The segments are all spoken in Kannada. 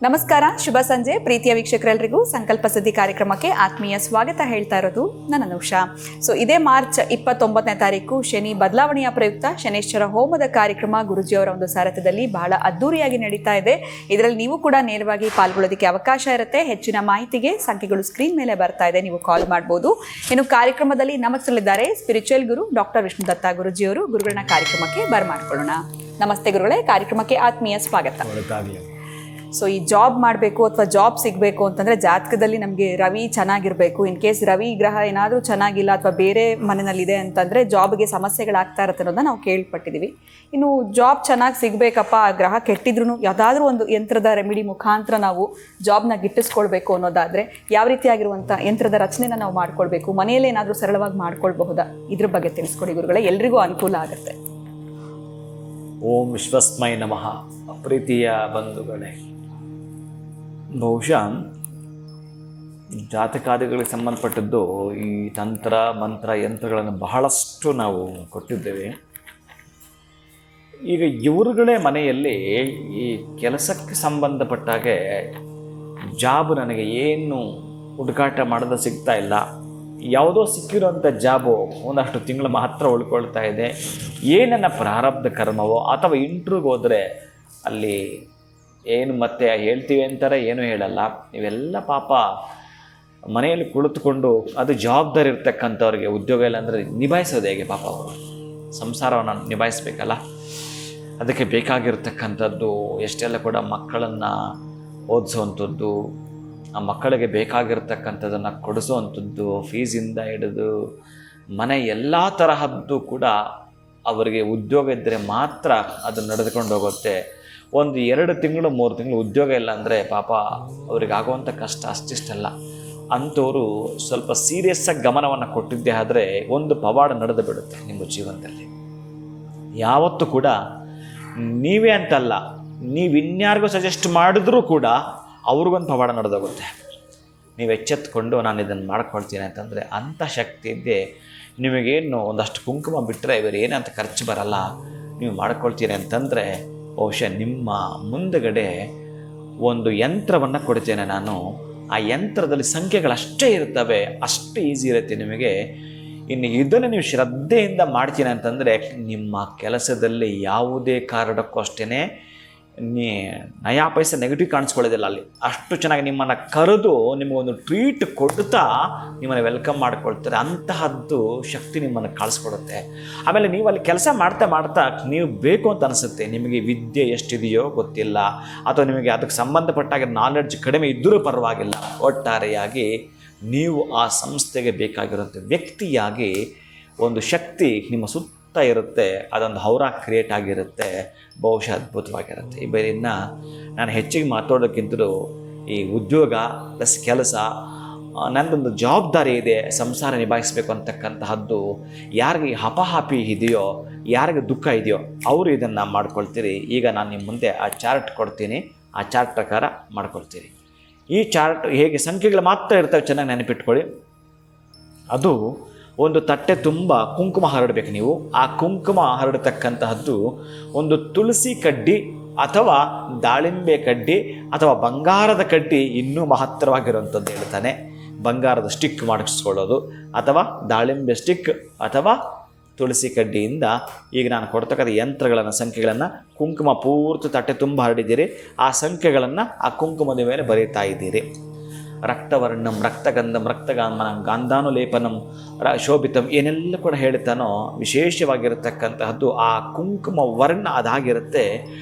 ನಮಸ್ಕಾರ, ಶುಭ ಸಂಜೆ ಪ್ರೀತಿಯ ವೀಕ್ಷಕರೆಲ್ಲರಿಗೂ ಸಂಕಲ್ಪ ಸುದ್ದಿ ಕಾರ್ಯಕ್ರಮಕ್ಕೆ ಆತ್ಮೀಯ ಸ್ವಾಗತ ಹೇಳ್ತಾ ಇರೋದು ನನ್ನ ನೌಷಾ. ಇದೇ ಮಾರ್ಚ್ 29ನೇ ತಾರೀಕು ಶನಿ ಬದಲಾವಣೆಯ ಪ್ರಯುಕ್ತ ಶನೇಶ್ವರ ಹೋಮದ ಕಾರ್ಯಕ್ರಮ ಗುರುಜಿಯವರ ಒಂದು ಸಾರಥ್ಯದಲ್ಲಿ ಬಹಳ ಅದ್ದೂರಿಯಾಗಿ ನಡೀತಾ ಇದೆ. ಇದರಲ್ಲಿ ನೀವು ಕೂಡ ನೇರವಾಗಿ ಪಾಲ್ಗೊಳ್ಳೋದಕ್ಕೆ ಅವಕಾಶ ಇರುತ್ತೆ. ಹೆಚ್ಚಿನ ಮಾಹಿತಿಗೆ ಸಂಖ್ಯೆಗಳು ಸ್ಕ್ರೀನ್ ಮೇಲೆ ಬರ್ತಾ ಇದೆ, ನೀವು ಕಾಲ್ ಮಾಡ್ಬೋದು. ಇನ್ನು ಕಾರ್ಯಕ್ರಮದಲ್ಲಿ ನಮಸ್ಕರಿದ್ದಾರೆ ಸ್ಪಿರಿಚುವಲ್ ಗುರು ಡಾಕ್ಟರ್ ವಿಷ್ಣುದತ್ತ ಗುರುಜಿಯವರು. ಗುರುಗಳನ್ನ ಕಾರ್ಯಕ್ರಮಕ್ಕೆ ಬರ್ಮಾಡ್ಕೊಳ್ಳೋಣ. ನಮಸ್ತೆ ಗುರುಗಳೇ, ಕಾರ್ಯಕ್ರಮಕ್ಕೆ ಆತ್ಮೀಯ ಸ್ವಾಗತ. ಈ ಜಾಬ್ ಮಾಡಬೇಕು ಅಥವಾ ಜಾಬ್ ಸಿಗಬೇಕು ಅಂತಂದರೆ ಜಾತಕದಲ್ಲಿ ನಮಗೆ ರವಿ ಚೆನ್ನಾಗಿರಬೇಕು. ಇನ್ ಕೇಸ್ ರವಿ ಗ್ರಹ ಏನಾದರೂ ಚೆನ್ನಾಗಿಲ್ಲ ಅಥವಾ ಬೇರೆ ಮನೆಯಲ್ಲಿದೆ ಅಂತಂದರೆ ಜಾಬ್ಗೆ ಸಮಸ್ಯೆಗಳಾಗ್ತಾ ಇರುತ್ತೆ ಅನ್ನೋದನ್ನ ನಾವು ಕೇಳ್ಪಟ್ಟಿದ್ದೀವಿ. ಇನ್ನು ಜಾಬ್ ಚೆನ್ನಾಗಿ ಸಿಗಬೇಕಪ್ಪ, ಗ್ರಹ ಕೆಟ್ಟಿದ್ರು ಯಾವುದಾದ್ರೂ ಒಂದು ಯಂತ್ರದ ರೆಮಿಡಿ ಮುಖಾಂತರ ನಾವು ಜಾಬ್ನ ಗಿಟ್ಟಿಸ್ಕೊಳ್ಬೇಕು ಅನ್ನೋದಾದರೆ ಯಾವ ರೀತಿಯಾಗಿರುವಂಥ ಯಂತ್ರದ ರಚನೆನ ನಾವು ಮಾಡ್ಕೊಳ್ಬೇಕು, ಮನೆಯಲ್ಲೇ ಏನಾದರೂ ಸರಳವಾಗಿ ಮಾಡ್ಕೊಳ್ಬಹುದಾ? ಇದ್ರ ಬಗ್ಗೆ ತಿಳಿಸ್ಕೊಡಿ ಗುರುಗಳೇ, ಎಲ್ರಿಗೂ ಅನುಕೂಲ ಆಗುತ್ತೆ. ಓಂ ವಿಶ್ವಸ್ಮೈ ನಮಃ. ಪ್ರೀತಿಯ ಬಂಧುಗಳೇ, ಬಹುಶಃ ಜಾತಕಾದಿಗಳಿಗೆ ಸಂಬಂಧಪಟ್ಟದ್ದು ಈ ತಂತ್ರ ಮಂತ್ರ ಯಂತ್ರಗಳನ್ನು ಬಹಳಷ್ಟು ನಾವು ಕೊಟ್ಟಿದ್ದೇವೆ. ಈಗ ಇವರುಗಳೇ ಮನೆಯಲ್ಲಿ ಈ ಕೆಲಸಕ್ಕೆ ಸಂಬಂಧಪಟ್ಟಾಗೆ ಜಾಬ್ ನನಗೆ ಏನು ಹುಡುಕಾಟ ಮಾಡೋದು ಸಿಗ್ತಾ ಇಲ್ಲ, ಯಾವುದೋ ಸಿಕ್ಕಿರೋಂಥ ಜಾಬು ಒಂದಷ್ಟು ತಿಂಗಳು ಮಾತ್ರ ಉಳ್ಕೊಳ್ತಾ ಇದೆ, ಏನನ್ನ ಪ್ರಾರಬ್ಧ ಕರ್ಮವೋ ಅಥವಾ ಇಂಟ್ರ್ಯೂಗೆ ಹೋದರೆ ಅಲ್ಲಿ ಏನು ಮತ್ತೆ ಹೇಳ್ತೀವಿ ಅಂತಾರೆ, ಏನೂ ಹೇಳಲ್ಲ. ಇವೆಲ್ಲ ಪಾಪ ಮನೆಯಲ್ಲಿ ಕುಳಿತುಕೊಂಡು ಅದು ಜವಾಬ್ದಾರಿ ಇರ್ತಕ್ಕಂಥವ್ರಿಗೆ ಉದ್ಯೋಗ ಇಲ್ಲ ಅಂದರೆ ನಿಭಾಯಿಸೋದು ಹೇಗೆ? ಪಾಪ ಅವರು ಸಂಸಾರವನ್ನು ನಿಭಾಯಿಸಬೇಕಲ್ಲ. ಅದಕ್ಕೆ ಬೇಕಾಗಿರ್ತಕ್ಕಂಥದ್ದು ಎಷ್ಟೆಲ್ಲ ಕೂಡ ಮಕ್ಕಳನ್ನು ಓದಿಸುವಂಥದ್ದು, ಆ ಮಕ್ಕಳಿಗೆ ಬೇಕಾಗಿರ್ತಕ್ಕಂಥದ್ದನ್ನು ಕೊಡಿಸುವಂಥದ್ದು, ಫೀಸಿಂದ ಹಿಡಿದು ಮನೆ ಎಲ್ಲ ತರಹದ್ದು ಕೂಡ ಅವರಿಗೆ ಉದ್ಯೋಗ ಇದ್ದರೆ ಮಾತ್ರ ಅದು ನಡೆದುಕೊಂಡು ಹೋಗುತ್ತೆ. ಒಂದು 2 ತಿಂಗಳು 3 ತಿಂಗಳು ಉದ್ಯೋಗ ಇಲ್ಲ ಅಂದರೆ ಪಾಪ ಅವ್ರಿಗೆ ಆಗುವಂಥ ಕಷ್ಟ ಅಷ್ಟಿಷ್ಟಲ್ಲ. ಅಂಥವರು ಸ್ವಲ್ಪ ಸೀರಿಯಸ್ಸಾಗಿ ಗಮನವನ್ನು ಕೊಟ್ಟಿದ್ದೇ ಆದರೆ ಒಂದು ಪವಾಡ ನಡೆದು ಬಿಡುತ್ತೆ ನಿಮ್ಮ ಜೀವನದಲ್ಲಿ. ಯಾವತ್ತೂ ಕೂಡ ನೀವೇ ಅಂತಲ್ಲ, ನೀವು ಇನ್ಯಾರಿಗೂ ಸಜೆಸ್ಟ್ ಮಾಡಿದ್ರೂ ಕೂಡ ಅವ್ರಿಗೊಂದು ಪವಾಡ ನಡೆದೋಗುತ್ತೆ. ನೀವು ಎಚ್ಚೆತ್ಕೊಂಡು ನಾನು ಇದನ್ನು ಮಾಡ್ಕೊಳ್ತೀನಿ ಅಂತಂದರೆ ಅಂಥ ಶಕ್ತಿ ಇದ್ದೇ ನಿಮಗೇನು ಒಂದಷ್ಟು ಕುಂಕುಮ ಬಿಟ್ಟರೆ ಇವರು ಏನಂತ ಖರ್ಚು ಬರಲ್ಲ, ನೀವು ಮಾಡ್ಕೊಳ್ತೀನಿ ಅಂತಂದರೆ ಬಹುಶಃ ನಿಮ್ಮ ಮುಂದಗಡೆ ಒಂದು ಯಂತ್ರವನ್ನು ಕೊಡ್ತೇನೆ ನಾನು. ಆ ಯಂತ್ರದಲ್ಲಿ ಸಂಖ್ಯೆಗಳಷ್ಟೇ ಇರ್ತವೆ, ಅಷ್ಟು ಈಸಿ ಇರುತ್ತೆ ನಿಮಗೆ. ಇನ್ನು ಇದನ್ನು ನೀವು ಶ್ರದ್ಧೆಯಿಂದ ಮಾಡ್ತೀನಿ ಅಂತಂದರೆ ನಿಮ್ಮ ಕೆಲಸದಲ್ಲಿ ಯಾವುದೇ ಕಾರಣಕ್ಕೂ ಅಷ್ಟೇ ನಯಾ ಪೈಸೆ ನೆಗೆಟಿವ್ ಕಾಣಿಸ್ಕೊಳ್ಳೋದಿಲ್ಲ. ಅಲ್ಲಿ ಅಷ್ಟು ಚೆನ್ನಾಗಿ ನಿಮ್ಮನ್ನು ಕರೆದು ನಿಮಗೊಂದು ಟ್ರೀಟ್ ಕೊಡ್ತಾ ನಿಮ್ಮನ್ನು ವೆಲ್ಕಮ್ ಮಾಡ್ಕೊಳ್ತಾರೆ. ಅಂತಹದ್ದು ಶಕ್ತಿ ನಿಮ್ಮನ್ನು ಕಳಿಸ್ಕೊಡುತ್ತೆ. ಆಮೇಲೆ ನೀವು ಅಲ್ಲಿ ಕೆಲಸ ಮಾಡ್ತಾ ಮಾಡ್ತಾ ನೀವು ಬೇಕು ಅಂತ ಅನಿಸುತ್ತೆ. ನಿಮಗೆ ವಿದ್ಯೆ ಎಷ್ಟಿದೆಯೋ ಗೊತ್ತಿಲ್ಲ, ಅಥವಾ ನಿಮಗೆ ಅದಕ್ಕೆ ಸಂಬಂಧಪಟ್ಟಾಗ ನಾಲೆಡ್ಜ್ ಕಡಿಮೆ ಇದ್ದರೂ ಪರವಾಗಿಲ್ಲ, ಒಟ್ಟಾರೆಯಾಗಿ ನೀವು ಆ ಸಂಸ್ಥೆಗೆ ಬೇಕಾಗಿರುವಂಥ ವ್ಯಕ್ತಿಯಾಗಿ ಒಂದು ಶಕ್ತಿ ನಿಮ್ಮ ಸುತ್ತ ಇರುತ್ತೆ. ಅದೊಂದು ಹೌರಾ ಕ್ರಿಯೇಟ್ ಆಗಿರುತ್ತೆ, ಬಹುಶಃ ಅದ್ಭುತವಾಗಿರುತ್ತೆ. ಈ ಬೇರೆಯನ್ನು ನಾನು ಹೆಚ್ಚಿಗೆ ಮಾತಾಡೋಕ್ಕಿಂತಲೂ ಈ ಉದ್ಯೋಗ ಪ್ಲಸ್ ಕೆಲಸ, ನನ್ನದೊಂದು ಜವಾಬ್ದಾರಿ ಇದೆ, ಸಂಸಾರ ನಿಭಾಯಿಸಬೇಕು ಅಂತಕ್ಕಂತಹದ್ದು ಯಾರಿಗೆ ಹಪಾಹಪಿ ಇದೆಯೋ, ಯಾರಿಗೆ ದುಃಖ ಇದೆಯೋ ಅವರು ಇದನ್ನು ಮಾಡ್ಕೊಳ್ತೀರಿ. ಈಗ ನಾನು ನಿಮ್ಮ ಮುಂದೆ ಆ ಚಾರ್ಟ್ ಕೊಡ್ತೀನಿ, ಆ ಚಾರ್ಟ್ ಪ್ರಕಾರ ಮಾಡ್ಕೊಳ್ತೀರಿ. ಈ ಚಾರ್ಟ್ ಹೇಗೆ ಸಂಖ್ಯೆಗಳು ಮಾತ್ರ ಇರ್ತವೆ, ಚೆನ್ನಾಗಿ ನೆನಪಿಟ್ಕೊಳ್ಳಿ. ಅದು ಒಂದು ತಟ್ಟೆ ತುಂಬ ಕುಂಕುಮ ಹರಡಬೇಕು ನೀವು. ಆ ಕುಂಕುಮ ಹರಡತಕ್ಕಂತಹದ್ದು ಒಂದು ತುಳಸಿ ಕಡ್ಡಿ ಅಥವಾ ದಾಳಿಂಬೆ ಕಡ್ಡಿ ಅಥವಾ ಬಂಗಾರದ ಕಡ್ಡಿ, ಇನ್ನೂ ಮಹತ್ತರವಾಗಿರುವಂಥದ್ದು ಹೇಳ್ತಾನೆ. ಬಂಗಾರದ ಸ್ಟಿಕ್ ಮಾಡಿಸ್ಕೊಳ್ಳೋದು ಅಥವಾ ದಾಳಿಂಬೆ ಸ್ಟಿಕ್ ಅಥವಾ ತುಳಸಿ ಕಡ್ಡಿಯಿಂದ ಈಗ ನಾನು ಕೊಡ್ತಕ್ಕಂಥ ಯಂತ್ರಗಳನ್ನು ಸಂಖ್ಯೆಗಳನ್ನು ಕುಂಕುಮ ಪೂರ್ತಿ ತಟ್ಟೆ ತುಂಬ ಹರಡಿದ್ದೀರಿ. ಆ ಸಂಖ್ಯೆಗಳನ್ನು ಆ ಕುಂಕುಮದ ಮೇಲೆ ಬರೀತಾ ಇದ್ದೀರಿ. ರಕ್ತವರ್ಣಂ ರಕ್ತಗಂಧಂ ರಕ್ತಗಾಮನಂ ಗಾಂಧಾನುಲೇಪನಂ ಶೋಭಿತಂ ಏನೆಲ್ಲ ಕೂಡ ಹೇಳ್ತಾನೋ ವಿಶೇಷವಾಗಿರತಕ್ಕಂತಹದ್ದು ಆ ಕುಂಕುಮ ವರ್ಣ ಅದಾಗಿರುತ್ತೆ.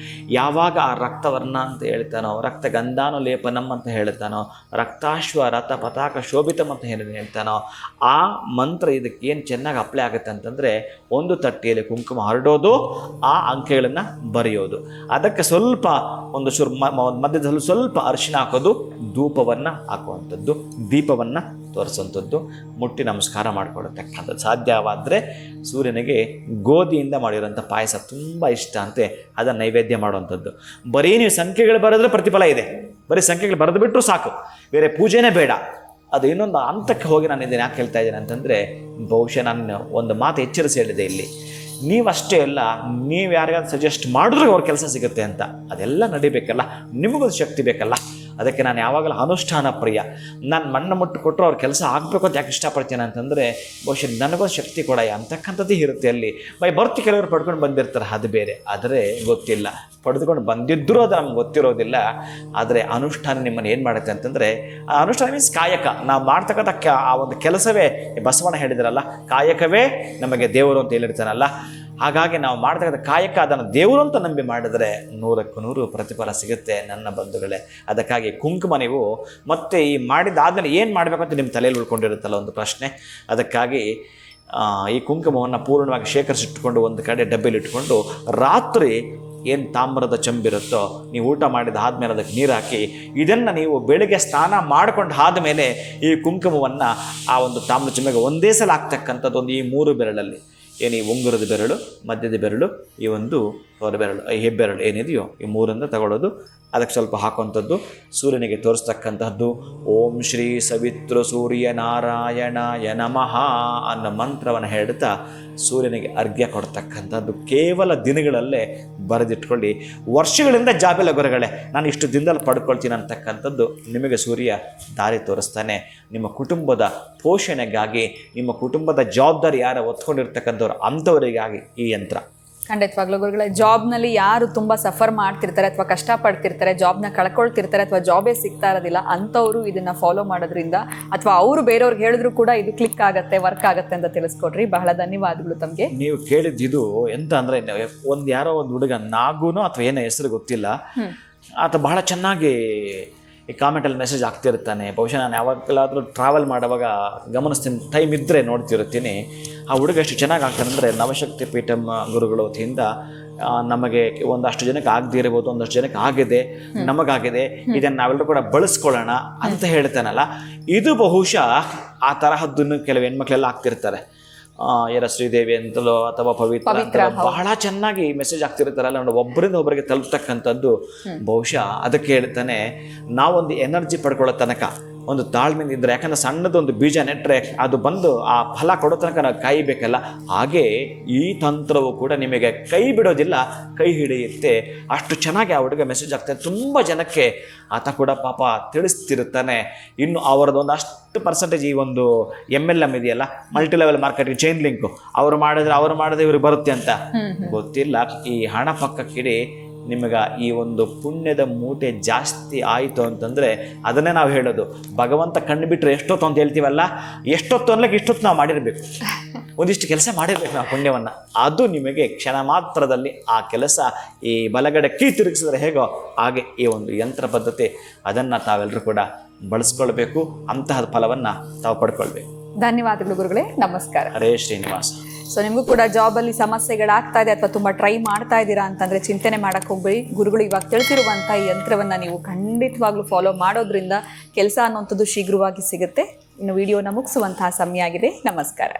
ಯಾವಾಗ ಆ ರಕ್ತವರ್ಣ ಅಂತ ಹೇಳ್ತಾನೋ, ರಕ್ತಗಂಧಾನುಲೇಪನಂ ಅಂತ ಹೇಳ್ತಾನೋ, ರಕ್ತಾಶ್ವ ರಥ ಪತಾಕ ಶೋಭಿತಂ ಅಂತ ಹೇಳ್ತಾನೋ, ಆ ಮಂತ್ರ ಇದಕ್ಕೆ ಏನು ಚೆನ್ನಾಗಿ ಅಪ್ಲೈ ಆಗುತ್ತೆ ಅಂತಂದರೆ ಒಂದು ತಟ್ಟೆಯಲ್ಲಿ ಕುಂಕುಮ ಹರಡೋದು, ಆ ಅಂಕೆಗಳನ್ನು ಬರೆಯೋದು, ಅದಕ್ಕೆ ಸ್ವಲ್ಪ ಒಂದು ಮಧ್ಯದಲ್ಲಿ ಸ್ವಲ್ಪ ಅರಿಶಿನ ಹಾಕೋದು, ಧೂಪವನ್ನು ಹಾಕುವಂಥದ್ದು, ದೀಪವನ್ನು ತೋರಿಸುವಂಥದ್ದು, ಮುಟ್ಟಿ ನಮಸ್ಕಾರ ಮಾಡಿಕೊಡತಕ್ಕಂಥದ್ದು. ಸಾಧ್ಯವಾದರೆ ಸೂರ್ಯನಿಗೆ ಗೋಧಿಯಿಂದ ಮಾಡಿರೋಂಥ ಪಾಯಸ ತುಂಬ ಇಷ್ಟ ಅಂತೆ, ಅದನ್ನು ನೈವೇದ್ಯ ಮಾಡುವಂಥದ್ದು. ಬರೀ ನೀವು ಸಂಖ್ಯೆಗಳು ಬರೆದ್ರೆ ಪ್ರತಿಫಲ ಇದೆ, ಬರೀ ಸಂಖ್ಯೆಗಳು ಬರೆದು ಬಿಟ್ಟರು ಸಾಕು, ಬೇರೆ ಪೂಜೆನೇ ಬೇಡ. ಅದು ಇನ್ನೊಂದು ಹಂತಕ್ಕೆ ಹೋಗಿ ನಾನು ಇದನ್ನು ಯಾಕೆ ಹೇಳ್ತಾ ಇದ್ದೀನಿ ಅಂತಂದರೆ, ಬಹುಶಃ ನಾನು ಒಂದು ಮಾತು ಎಚ್ಚರಿಸಿ ಹೇಳಿದೆ ಇಲ್ಲಿ, ನೀವಷ್ಟೇ ಅಲ್ಲ, ನೀವು ಯಾರಿಗಾದ್ರು ಸಜೆಸ್ಟ್ ಮಾಡಿದ್ರೆ ಅವ್ರ ಕೆಲಸ ಸಿಗುತ್ತೆ ಅಂತ. ಅದೆಲ್ಲ ನಡಿಬೇಕಲ್ಲ, ನಿಮಗೊಂದು ಶಕ್ತಿ ಬೇಕಲ್ಲ. ಅದಕ್ಕೆ ನಾನು ಯಾವಾಗಲೂ ಅನುಷ್ಠಾನ ಪ್ರಿಯ. ನಾನು ಮಣ್ಣು ಮುಟ್ಟು ಕೊಟ್ಟರು ಅವ್ರ ಕೆಲಸ ಆಗಬೇಕು ಅಂತ ಯಾಕೆ ಇಷ್ಟಪಡ್ತೀನಿ ಅಂತಂದರೆ, ಬಹುಶಃ ನನಗೊಂದು ಶಕ್ತಿ ಕೊಡಯ ಅಂತಕ್ಕಂಥದ್ದೇ ಇರುತ್ತೆ ಅಲ್ಲಿ. ಬರ್ತಿ ಕೆಲವರು ಪಡ್ಕೊಂಡು ಬಂದಿರ್ತಾರೆ, ಅದು ಬೇರೆ. ಆದರೆ ಗೊತ್ತಿಲ್ಲ, ಪಡೆದುಕೊಂಡು ಬಂದಿದ್ದರೂ ಅದು ನಮ್ಗೆ ಗೊತ್ತಿರೋದಿಲ್ಲ. ಆದರೆ ಅನುಷ್ಠಾನ ನಿಮ್ಮನ್ನು ಏನು ಮಾಡುತ್ತೆ ಅಂತಂದರೆ, ಆ ಅನುಷ್ಠಾನ ಮೀನ್ಸ್ ಕಾಯಕ. ನಾವು ಮಾಡ್ತಕ್ಕಂಥ ಆ ಒಂದು ಕೆಲಸವೇ, ಬಸವಣ್ಣ ಹೇಳಿದ್ರಲ್ಲ, ಕಾಯಕವೇ ನಮಗೆ ದೇವರು ಅಂತ ಹೇಳಿರ್ತಾನಲ್ಲ. ಹಾಗಾಗಿ ನಾವು ಮಾಡ್ತಕ್ಕಂಥ ಕಾಯಕ ಅದನ್ನು ದೇವರು ಅಂತ ನಂಬಿ ಮಾಡಿದರೆ 100ಕ್ಕೆ 100 ಪ್ರತಿಫಲ ಸಿಗುತ್ತೆ ನನ್ನ ಬಂಧುಗಳೇ. ಅದಕ್ಕಾಗಿ ಕುಂಕುಮ ನೀವು ಮತ್ತೆ ಈ ಮಾಡಿದ್ದಾದಮೇಲೆ ಏನು ಮಾಡಬೇಕು ಅಂತ ನಿಮ್ಮ ತಲೆಯಲ್ಲಿ ಉಳ್ಕೊಂಡಿರುತ್ತಲ್ಲ ಒಂದು ಪ್ರಶ್ನೆ. ಅದಕ್ಕಾಗಿ ಈ ಕುಂಕುಮವನ್ನು ಪೂರ್ಣವಾಗಿ ಶೇಖರಿಸಿಟ್ಕೊಂಡು ಒಂದು ಕಡೆ ಡಬ್ಬಿಲಿ ಇಟ್ಕೊಂಡು, ರಾತ್ರಿ ಏನು ತಾಮ್ರದ ಚಂಬಿರುತ್ತೋ ನೀವು ಊಟ ಮಾಡಿದ ಆದಮೇಲೆ ಅದಕ್ಕೆ ನೀರು ಹಾಕಿ, ಇದನ್ನು ನೀವು ಬೆಳಿಗ್ಗೆ ಸ್ನಾನ ಮಾಡಿಕೊಂಡು ಆದಮೇಲೆ ಈ ಕುಂಕುಮವನ್ನು ಆ ಒಂದು ತಾಮ್ರದ ಚಂಬಿಗೆ ಒಂದೇ ಸಲ ಹಾಕ್ತಕ್ಕಂಥದ್ದು ಒಂದು ಈ 3 ಬೆರಳಲ್ಲಿ, ಏನು ಈ ಉಂಗುರದ ಬೆರಳು, ಮಧ್ಯದ ಬೆರಳು, ಈ ಒಂದು ಹೊರ ಬೆರಳು, ಈ ಹೆಬ್ಬೆರಳು ಏನಿದೆಯೋ, ಈ 3 ತಗೊಳ್ಳೋದು, ಅದಕ್ಕೆ ಸ್ವಲ್ಪ ಹಾಕುವಂಥದ್ದು, ಸೂರ್ಯನಿಗೆ ತೋರಿಸ್ತಕ್ಕಂಥದ್ದು. ಓಂ ಶ್ರೀ ಸವಿತೃ ಸೂರ್ಯ ನಾರಾಯಣಾಯ ನಮಃ ಅನ್ನೋ ಮಂತ್ರವನ್ನು ಹೇಳ್ತಾ ಸೂರ್ಯನಿಗೆ ಅರ್ಘ್ಯ ಕೊಡ್ತಕ್ಕಂಥದ್ದು. ಕೇವಲ ದಿನಗಳಲ್ಲೇ ಬರೆದಿಟ್ಕೊಳ್ಳಿ. ವರ್ಷಗಳಿಂದ ಜಾಬಿಲ್ಲ ಗುರುಗಳೇ, ನಾನು ಇಷ್ಟು ದಿನದಲ್ಲಿ ಪಡ್ಕೊಳ್ತೀನಿ ಅಂತಕ್ಕಂಥದ್ದು ನಿಮಗೆ ಸೂರ್ಯ ದಾರಿ ತೋರಿಸ್ತಾನೆ. ನಿಮ್ಮ ಕುಟುಂಬದ ಪೋಷಣೆಗಾಗಿ, ನಿಮ್ಮ ಕುಟುಂಬದ ಜವಾಬ್ದಾರಿ ಯಾರು ಹೊತ್ಕೊಂಡಿರ್ತಕ್ಕಂಥವ್ರು ಅಂಥವರಿಗಾಗಿ ಈ ಯಂತ್ರ. ಖಂಡಿತವಾಗ್ಲೂ ಗುರುಗಳೇ, ಜಾಬ್ನಲ್ಲಿ ಯಾರು ತುಂಬ ಸಫರ್ ಮಾಡ್ತಿರ್ತಾರೆ ಅಥವಾ ಕಷ್ಟಪಡ್ತಿರ್ತಾರೆ, ಜಾಬ್ನ ಕಳ್ಕೊಳ್ತಿರ್ತಾರೆ ಅಥವಾ ಜಾಬೇ ಸಿಗ್ತಾ ಇರೋದಿಲ್ಲ, ಅಂಥವರು ಇದನ್ನು ಫಾಲೋ ಮಾಡೋದ್ರಿಂದ ಅಥವಾ ಅವರು ಬೇರೆಯವ್ರಿಗೆ ಹೇಳಿದ್ರು ಕೂಡ ಇದು ಕ್ಲಿಕ್ ಆಗುತ್ತೆ, ವರ್ಕ್ ಆಗುತ್ತೆ ಅಂತ ತಿಳಿಸ್ಕೊಡ್ರಿ. ಬಹಳ ಧನ್ಯವಾದಗಳು ತಮಗೆ. ನೀವು ಕೇಳಿದ್ದು ಎಂತ ಅಂದರೆ, ಯಾರೋ ಒಂದು ಹುಡುಗ ನಾಗುನೋ ಅಥವಾ ಏನೋ ಹೆಸರು ಗೊತ್ತಿಲ್ಲ, ಆತ ಬಹಳ ಚೆನ್ನಾಗಿ ಈ ಕಾಮೆಂಟಲ್ಲಿ ಮೆಸೇಜ್ ಆಗ್ತಿರ್ತಾನೆ. ಬಹುಶಃ ನಾನು ಯಾವಾಗಲಾದರೂ ಟ್ರಾವೆಲ್ ಮಾಡುವಾಗ ಗಮನಿಸ್ತೀನಿ, ಟೈಮ್ ಇದ್ದರೆ ನೋಡ್ತಿರ್ತೀನಿ. ಆ ಹುಡುಗ ಎಷ್ಟು ಚೆನ್ನಾಗಿ ಆಗ್ತಾನೆ ಅಂದರೆ, ನವಶಕ್ತಿ ಪೀಠಂ ಗುರುಗಳ ವತಿಯಿಂದ ನಮಗೆ ಒಂದಷ್ಟು ಜನಕ್ಕೆ ಆಗದೇ ಇರ್ಬೋದು, ಒಂದಷ್ಟು ಜನಕ್ಕೆ ಆಗಿದೆ, ನಮಗಾಗಿದೆ, ಇದನ್ನು ನಾವೆಲ್ಲರೂ ಕೂಡ ಬಳಸ್ಕೊಳ್ಳೋಣ ಅಂತ ಹೇಳ್ತಾನಲ್ಲ. ಇದು ಬಹುಶಃ ಆ ತರಹದ್ದನ್ನು ಕೆಲವು ಹೆಣ್ಮಕ್ಳೆಲ್ಲ ಆಗ್ತಿರ್ತಾರೆ. ಯಾರ ಶ್ರೀದೇವಿ ಅಂತಲೋ ಅಥವಾ ಪವಿತ್ರ ಬಹಳ ಚೆನ್ನಾಗಿ ಮೆಸೇಜ್ ಆಗ್ತಿರ್ತಾರಲ್ಲ, ನೋಡಿ ಒಬ್ಬರಿಂದ ಒಬ್ಬರಿಗೆ ತಲುಪ್ತಕ್ಕಂಥದ್ದು. ಬಹುಶಃ ಅದಕ್ಕೆ ಹೇಳ್ತಾನೆ, ನಾವೊಂದು ಎನರ್ಜಿ ಪಡ್ಕೊಳ್ಳೋ ತನಕ ಒಂದು ತಾಳ್ಮೆಯಿಂದ ಇದ್ದರೆ, ಯಾಕಂದರೆ ಸಣ್ಣದೊಂದು ಬೀಜ ನೆಟ್ಟರೆ ಅದು ಬಂದು ಆ ಫಲ ಕೊಡೋ ತನಕ ನಾವು ಕಾಯಬೇಕಲ್ಲ. ಹಾಗೆ ಈ ತಂತ್ರವು ಕೂಡ ನಿಮಗೆ ಕೈ ಬಿಡೋದಿಲ್ಲ, ಕೈ ಹಿಡಿಯುತ್ತೆ. ಅಷ್ಟು ಚೆನ್ನಾಗಿ ಆ ಹುಡುಗ ಮೆಸೇಜ್ ಆಗ್ತಾನೆ. ತುಂಬ ಜನಕ್ಕೆ ಆತ ಕೂಡ ಪಾಪ ತಿಳಿಸ್ತಿರ್ತಾನೆ. ಇನ್ನು ಅವರದ್ದು ಒಂದು ಅಷ್ಟು ಪರ್ಸೆಂಟೇಜ್ ಈ ಒಂದು MLM ಇದೆಯಲ್ಲ, multi level marketing chain link, ಅವ್ರು ಮಾಡಿದ್ರೆ ಇವ್ರಿಗೆ ಬರುತ್ತೆ ಅಂತ ಗೊತ್ತಿಲ್ಲ. ಈ ಹಣ ಪಕ್ಕಕ್ಕಿಡಿ, ನಿಮಗೆ ಈ ಒಂದು ಪುಣ್ಯದ ಮೂಟೆ ಜಾಸ್ತಿ ಆಯಿತು ಅಂತಂದರೆ ಅದನ್ನೇ ನಾವು ಹೇಳೋದು. ಭಗವಂತ ಕಣ್ಣು ಬಿಟ್ಟರೆ ಎಷ್ಟೊತ್ತು ಅಂತ ಹೇಳ್ತೀವಲ್ಲ, ಎಷ್ಟೊತ್ತು ಅನ್ಲಿಕ್ಕೆ ಇಷ್ಟೊತ್ತು ನಾವು ಮಾಡಿರಬೇಕು, ಒಂದಿಷ್ಟು ಕೆಲಸ ಮಾಡಿರ್ಬೇಕು ನಾವು ಪುಣ್ಯವನ್ನು. ಅದು ನಿಮಗೆ ಕ್ಷಣ ಮಾತ್ರದಲ್ಲಿ ಆ ಕೆಲಸ ಈ ಬಲಗಡೆ ಕೀ ತಿರುಗಿಸಿದ್ರೆ ಹೇಗೋ ಹಾಗೆ ಈ ಒಂದು ಯಂತ್ರ ಪದ್ಧತಿ, ಅದನ್ನು ತಾವೆಲ್ಲರೂ ಕೂಡ ಬಳಸ್ಕೊಳ್ಬೇಕು. ಅಂತಹ ಫಲವನ್ನು ತಾವು ಪಡ್ಕೊಳ್ಬೇಕು. ಧನ್ಯವಾದಗಳು ಗುರುಗಳೇ, ನಮಸ್ಕಾರ. ಹರೇ ಶ್ರೀನಿವಾಸ. ಸೊ ನಿಮಗೂ ಕೂಡ ಜಾಬಲ್ಲಿ ಸಮಸ್ಯೆಗಳಾಗ್ತಾ ಇದೆ ಅಥವಾ ತುಂಬ ಟ್ರೈ ಮಾಡ್ತಾ ಇದ್ದೀರಾ ಅಂತಂದರೆ ಚಿಂತನೆ ಮಾಡೋಕ್ಕೆ ಹೋಗ್ಬೇಡಿ. ಗುರುಗಳು ಇವಾಗ ತಿಳಿಸಿರುವಂಥ ಈ ಯಂತ್ರವನ್ನು ನೀವು ಖಂಡಿತವಾಗ್ಲೂ ಫಾಲೋ ಮಾಡೋದ್ರಿಂದ ಕೆಲಸ ಅನ್ನೋಂಥದ್ದು ಶೀಘ್ರವಾಗಿ ಸಿಗುತ್ತೆ. ಇನ್ನು ವಿಡಿಯೋನ ಮುಗಿಸುವಂತಹ ಸಮಯ ಆಗಿದೆ. ನಮಸ್ಕಾರ.